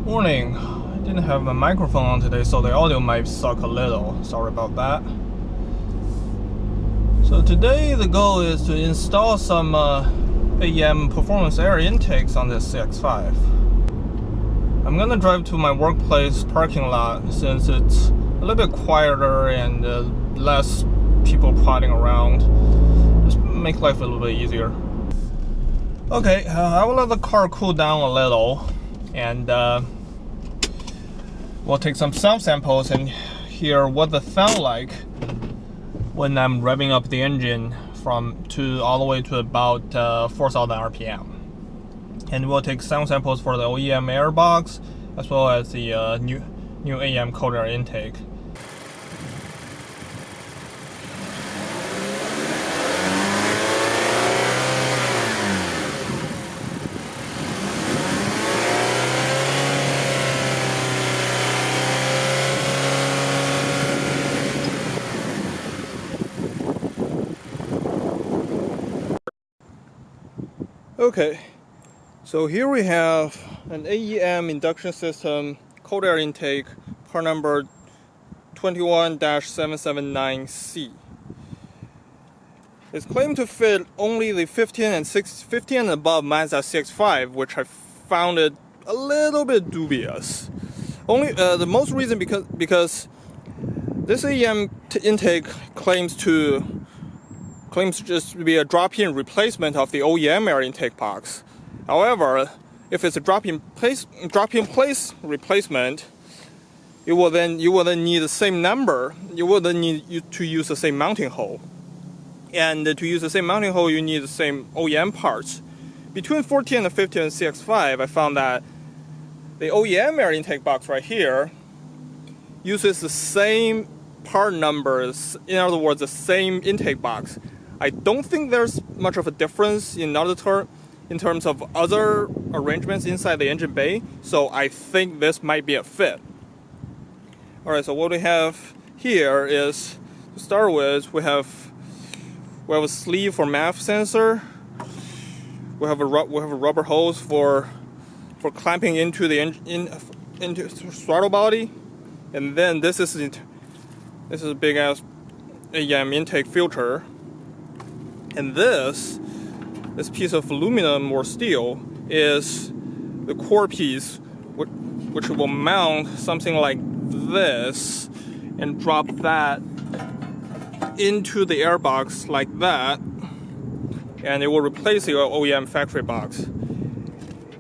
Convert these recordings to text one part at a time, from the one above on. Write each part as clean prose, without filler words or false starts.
Warning, I didn't have my microphone on today, so the audio might suck a little. Sorry about that. So today the goal is to install some AEM performance air intakes on this CX-5. I'm gonna drive to my workplace parking lot since it's a little bit quieter and less people prodding around. Just make life a little bit easier. Okay, I will let the car cool down a little, and we'll take some sound samples and hear what they sound like when I'm revving up the engine all the way to about 4,000 RPM. And we'll take sound samples for the AEM air box as well as the new AEM cold air intake. Okay, so here we have an AEM induction system cold air intake, part number 21-779C. It's claimed to fit only the 15 and above Mazda CX-5, which I found it a little bit dubious. Only the most reason because this AEM intake claims to just to be a drop-in replacement of the OEM air intake box. However, if it's a drop-in place replacement, you will then need the same number. You will then need to use the same mounting hole, and to use the same mounting hole, you need the same OEM parts. Between 14 and 15 and CX-5, I found that the OEM air intake box right here uses the same part numbers. In other words, the same intake box. I don't think there's much of a difference in terms of other arrangements inside the engine bay, so I think this might be a fit. Alright, so what we have here is, to start with, we have a sleeve for MAF sensor. We have a rubber hose for clamping into the into throttle body, and then this is a big ass AEM intake filter. And this piece of aluminum or steel is the core piece, which will mount something like this and drop that into the air box like that, and it will replace the OEM factory box.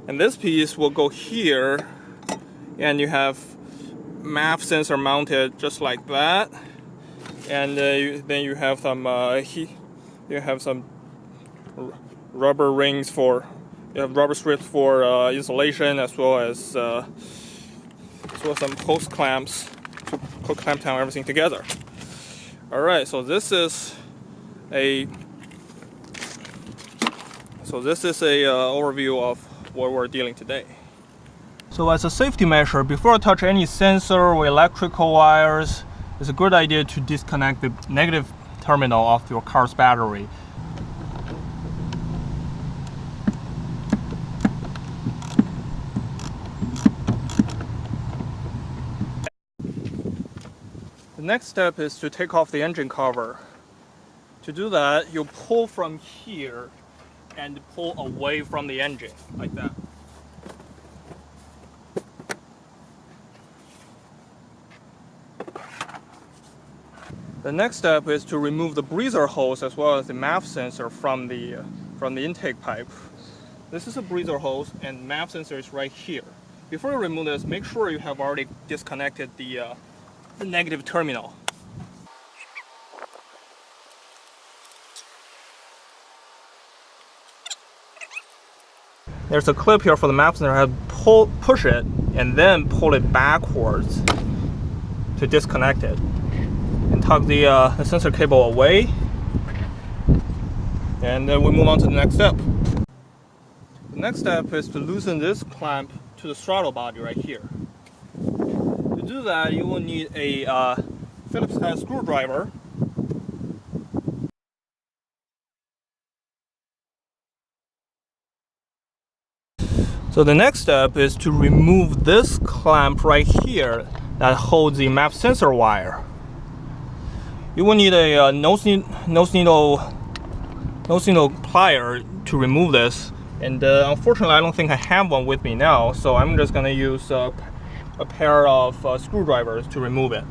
And this piece will go here, and you have MAF sensor mounted just like that, and then you have some you have some rubber rings rubber strips for insulation, as well as some hose clamps to clamp down everything together. All right, so this is a overview of what we're dealing today. So as a safety measure, before I touch any sensor or electrical wires, it's a good idea to disconnect the negative terminal of your car's battery. The next step is to take off the engine cover. To do that, you pull from here and pull away from the engine, like that. The next step is to remove the breather hose as well as the MAF sensor from the intake pipe. This is a breather hose, and MAF sensor is right here. Before you remove this, make sure you have already disconnected the negative terminal. There's a clip here for the MAF sensor. I have to push it and then pull it backwards to disconnect it. And tug the sensor cable away, and then we move on to the next step. The next step is to loosen this clamp to the throttle body right here. To do that, you will need a Phillips head screwdriver. So the next step is to remove this clamp right here that holds the map sensor wire. You will need a nose needle plier to remove this, and unfortunately I don't think I have one with me now, so I'm just gonna use a pair of screwdrivers to remove it.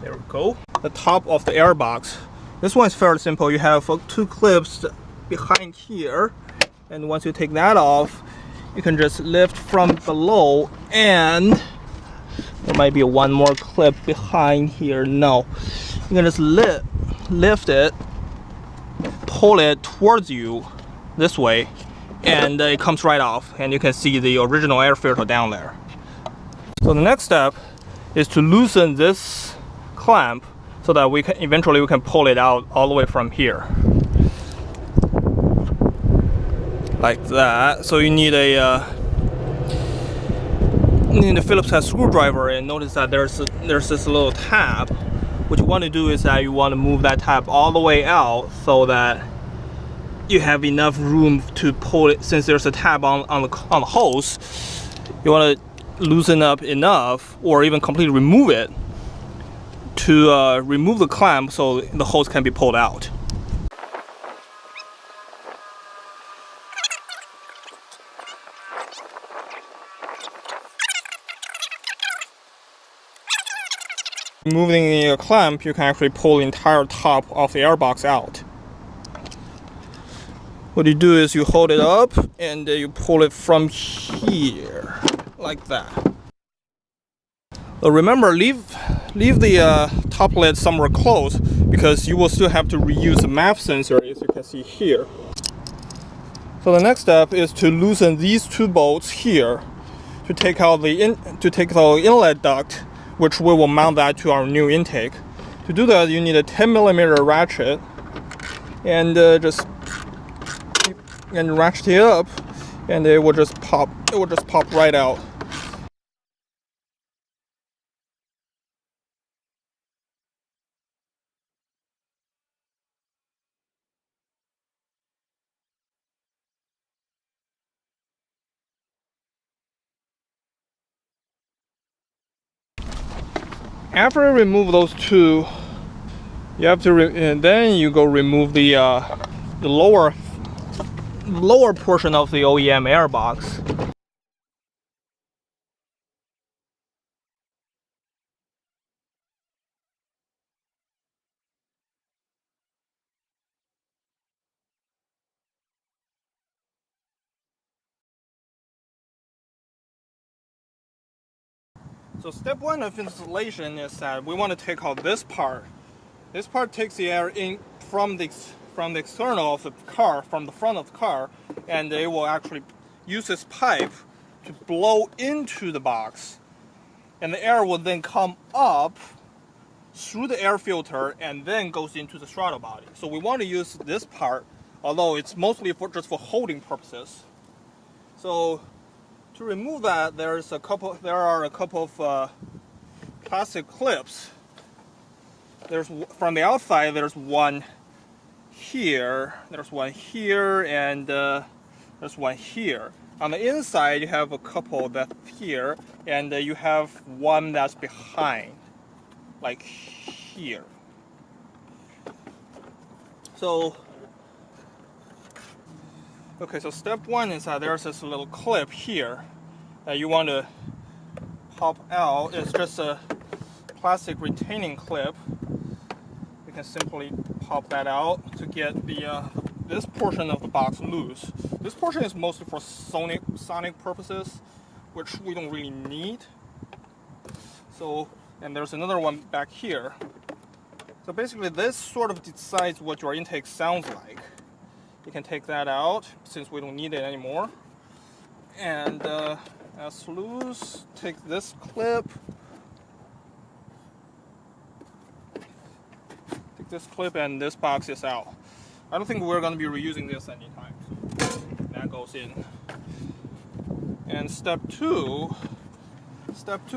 There we go. The top of the air box. This one is fairly simple. You have two clips behind here, and once you take that off, you can just lift from below, and there might be one more clip behind here. No, you can just lift it, pull it towards you this way, and it comes right off, and you can see the original air filter down there. So the next step is to loosen this clamp so that we can pull it out all the way from here, like that. So you need a Phillips head screwdriver, and notice that there's this little tab. What you want to do is that you want to move that tab all the way out so that you have enough room to pull it. Since there's a tab on the hose, you want to loosen up enough, or even completely remove it, to remove the clamp so the hose can be pulled out. Removing the clamp, you can actually pull the entire top of the airbox out. What you do is you hold it up and you pull it from here, like that. Remember, leave the top lid somewhere close, because you will still have to reuse the map sensor, as you can see here. So the next step is to loosen these two bolts here to take out the inlet duct, which we will mount that to our new intake. To do that, you need a 10mm ratchet, and just ratchet it up, and it will just pop right out. After you remove those two, you have to and then you go remove the lower portion of the OEM airbox. So step one of installation is that we want to take out this part. This part takes the air in from the external of the car, from the front of the car, and it will actually use this pipe to blow into the box, and the air will then come up through the air filter and then goes into the throttle body. So we want to use this part, although it's mostly just for holding purposes. So to remove that, there are a couple of plastic clips. From the outside, there's one here, there's one here, and there's one here. On the inside, you have a couple that's here, and you have one that's behind, like here. So, okay, so step one is that there's this little clip here that you want to pop out. It's just a plastic retaining clip. You can simply pop that out to get this portion of the box loose. This portion is mostly for sonic purposes, which we don't really need. So, and there's another one back here. So basically this sort of decides what your intake sounds like. You can take that out since we don't need it anymore. And as loose, take this clip. Take this clip, and this box is out. I don't think we're going to be reusing this anytime. So that goes in. And step two,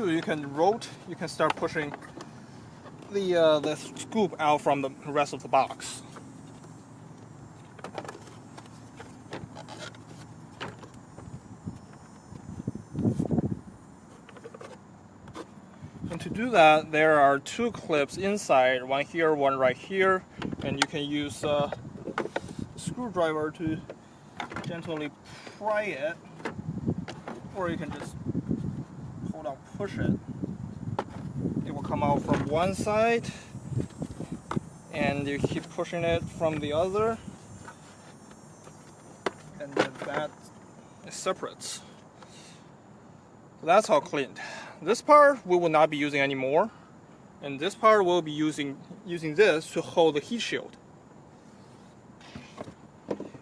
you can start pushing the scoop out from the rest of the box. And to do that, there are two clips inside, one here, one right here, and you can use a screwdriver to gently pry it, or you can just hold on, push it. It will come out from one side, and you keep pushing it from the other, and then that separates. So that's all cleaned. This part we will not be using anymore, and this part we'll be using this to hold the heat shield.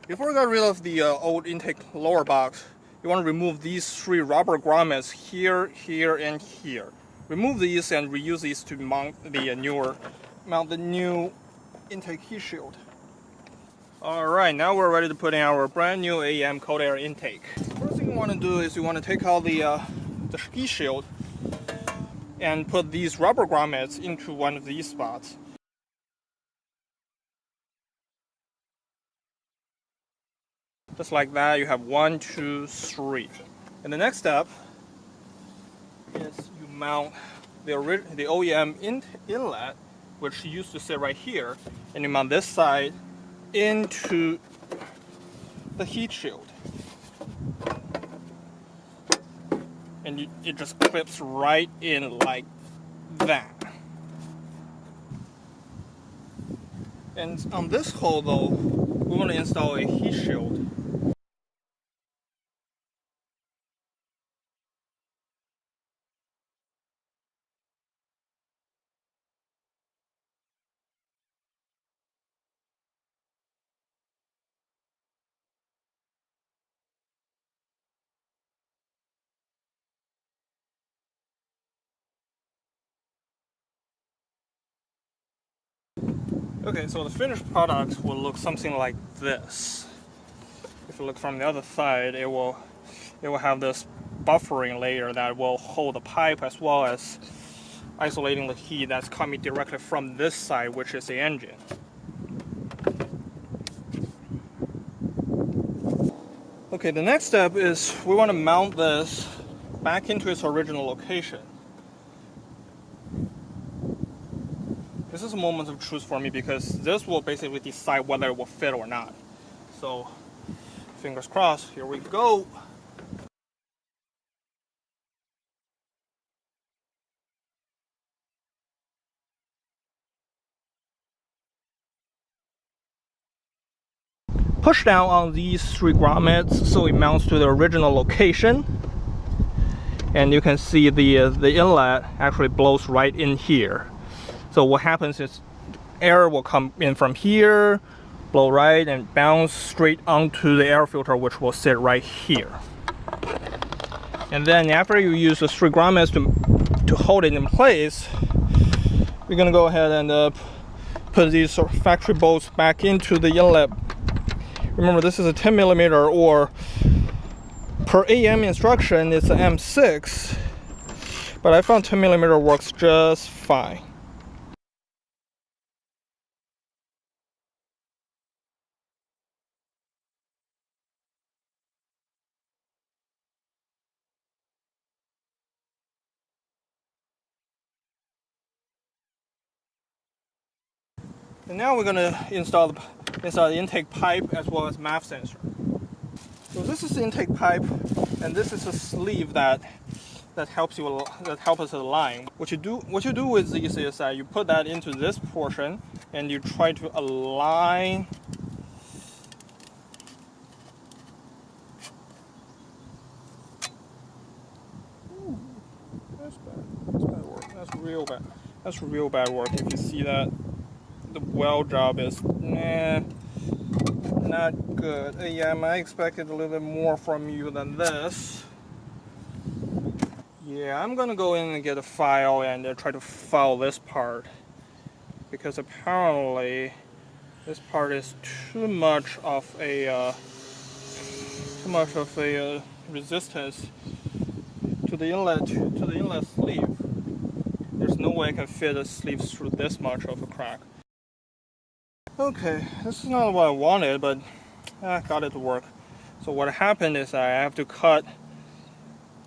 Before we got rid of the old intake lower box, you want to remove these three rubber grommets here, here, and here. Remove these and reuse these to mount the new intake heat shield. Alright, now we're ready to put in our brand new AEM cold air intake. First thing you want to do is you want to take out the heat shield and put these rubber grommets into one of these spots. Just like that, you have 1, 2, 3. And the next step is you mount the OEM inlet, which used to sit right here, and you mount this side into the heat shield. And it just clips right in like that. And on this hole though, we want to install a heat shield. Okay, so the finished product will look something like this. If you look from the other side, it will have this buffering layer that will hold the pipe as well as isolating the heat that's coming directly from this side, which is the engine. Okay, the next step is we want to mount this back into its original location. This is a moment of truth for me because this will basically decide whether it will fit or not. So, fingers crossed, here we go. Push down on these three grommets so it mounts to the original location. And you can see the inlet actually blows right in here. So what happens is air will come in from here, blow right, and bounce straight onto the air filter, which will sit right here. And then after you use the three grommets to hold it in place, we're gonna go ahead and put these factory bolts back into the inlet. Remember, this is a 10mm, or per AEM instruction, it's an M6, but I found 10mm works just fine. And now we're going to install the intake pipe as well as MAF sensor. So this is the intake pipe, and this is a sleeve that helps us align. What you do with these is that you put that into this portion, and you try to align. Ooh, that's bad. That's bad work. That's real bad. That's real bad work. If you see that. The weld job is not good. Yeah, I expected a little bit more from you than this. Yeah, I'm gonna go in and get a file and try to file this part, because apparently this part is too much of a resistance to the inlet sleeve. There's no way I can fit the sleeves through this much of a crack. Okay, this is not what I wanted, but I got it to work. So what happened is I have to cut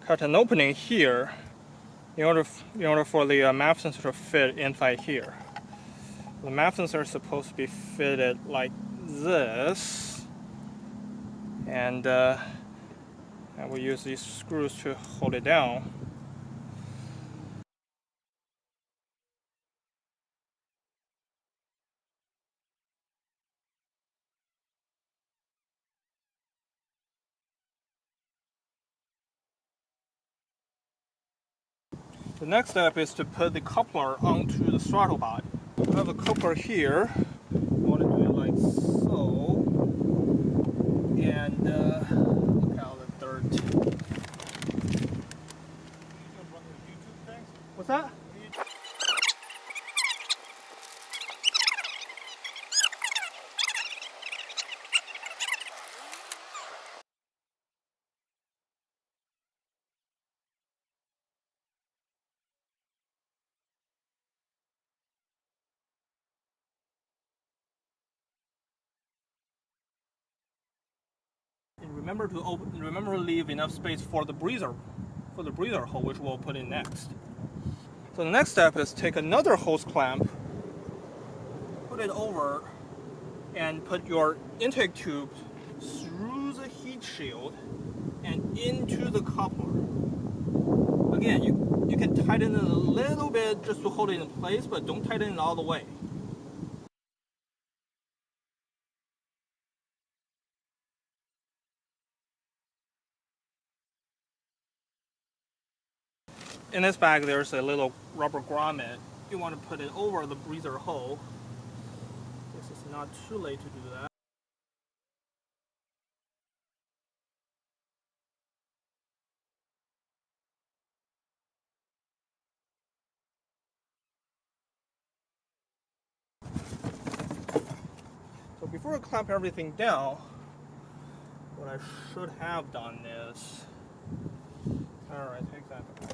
an opening here in order for the map sensor to fit inside here. The map sensor is supposed to be fitted like this, and I will use these screws to hold it down. The next step is to put the coupler onto the throttle body. I have a coupler here. I want to do it like so. And look out the dirt. What's that? And remember to leave enough space for the breather hole, which we'll put in next. So the next step is take another hose clamp, put it over, and put your intake tube through the heat shield and into the coupler. Again, you can tighten it a little bit just to hold it in place, but don't tighten it all the way. In this bag, there's a little rubber grommet. You want to put it over the breather hole. This is not too late to do that. So before I clamp everything down, what I should have done is, alright, take that back.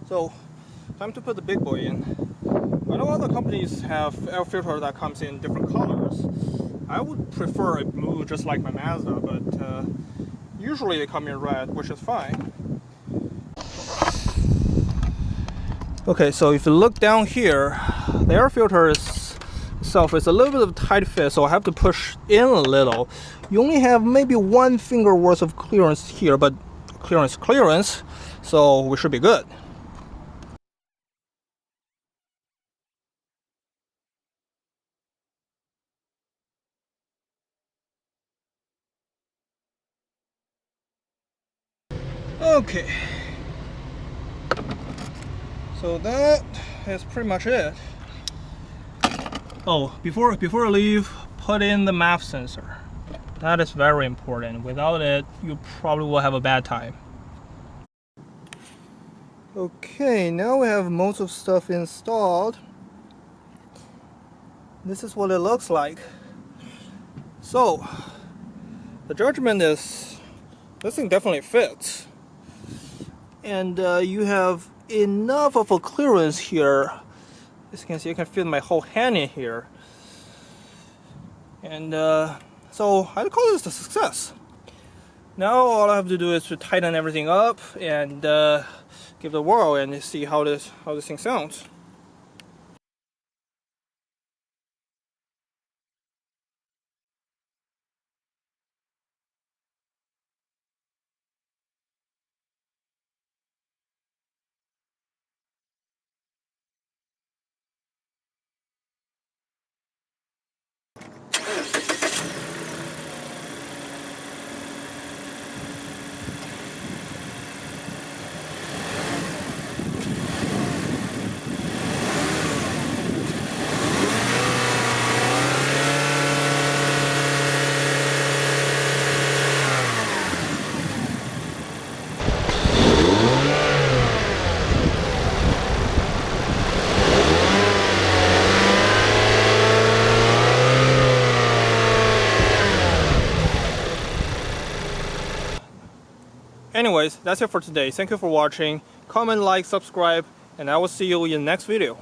So, time to put the big boy in. I know other companies have air filter that comes in different colors. I would prefer a blue just like my Mazda, but usually they come in red, which is fine. Okay, so if you look down here, the air filter itself is a little bit of a tight fit, so I have to push in a little. You only have maybe 1 finger worth of clearance here, but clearance, so we should be good. Okay, so that is pretty much it. Oh, before I leave, put in the map sensor. That is very important. Without it, you probably will have a bad time. Okay, now we have most of stuff installed. This is what it looks like. So, the judgment is, this thing definitely fits. And you have enough of a clearance here. As you can see, I can fit my whole hand in here. And so I'd call this a success. Now all I have to do is to tighten everything up and give it a whirl and see how this thing sounds. Anyways, that's it for today. Thank you for watching. Comment, like, subscribe, and I will see you in the next video.